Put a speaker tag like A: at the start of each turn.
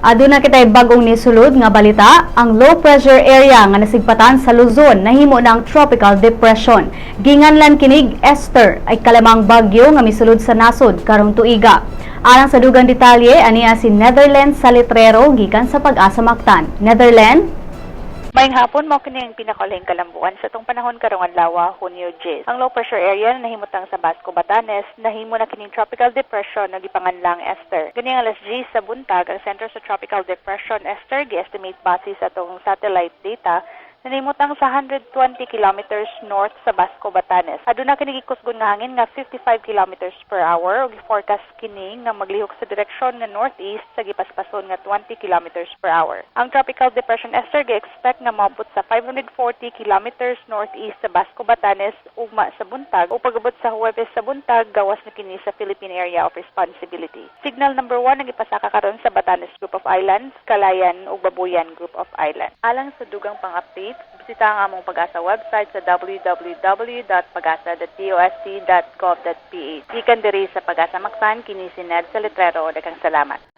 A: Aduna kitay bagong nisulod nga balita, ang low pressure area nga nasigpatan sa Luzon nahimo ng tropical depression. Ginganlan kinig Esther ay kalamang bagyo nga misulod sa nasod karong tuiga. Alang sa dugang detalye aniya si Netherlands sa letrero gikan sa Pag-asa Mactan. Netherlands.
B: Maayong hapon mo kini ang pinakaulahing kalambuan sa tong panahon karong adlaw, Hunyo 10. Ang low pressure area na nahimutang sa Basco, Batanes, nahimo na kining tropical depression na gipanganlang Esther. Gani ang alas 10 sa buntag, ang center sa tropical depression Esther gi-estimate base sa tong satellite data na nahimutang sa 120 kilometers north sa Basco, Batanes. Aduna kini gikusgon nga hangin nga 55 kilometers per hour ug gi-forecast kini nga maglihok sa direksyon nga northeast sa gipaspason nga 20 kilometers per hour. Ang tropical depression Esther gi-expect nga maabot sa 540 kilometers northeast sa Basco, Batanes ugma sa buntag o pag-abot sa Huwebes sa buntag gawas na kini sa Philippine Area of Responsibility. Signal number 1 ang ipasaka karon sa Batanes Group of Islands, Calayan ug Babuyan Group of Islands. Alang sa dugang pang-update, bisita ang among Pag-asa website sa www.pagasa.tosc.gov.ph. Ikan diri sa Pag-asa Mactan, kini si Ned sa letrero. Daghang salamat.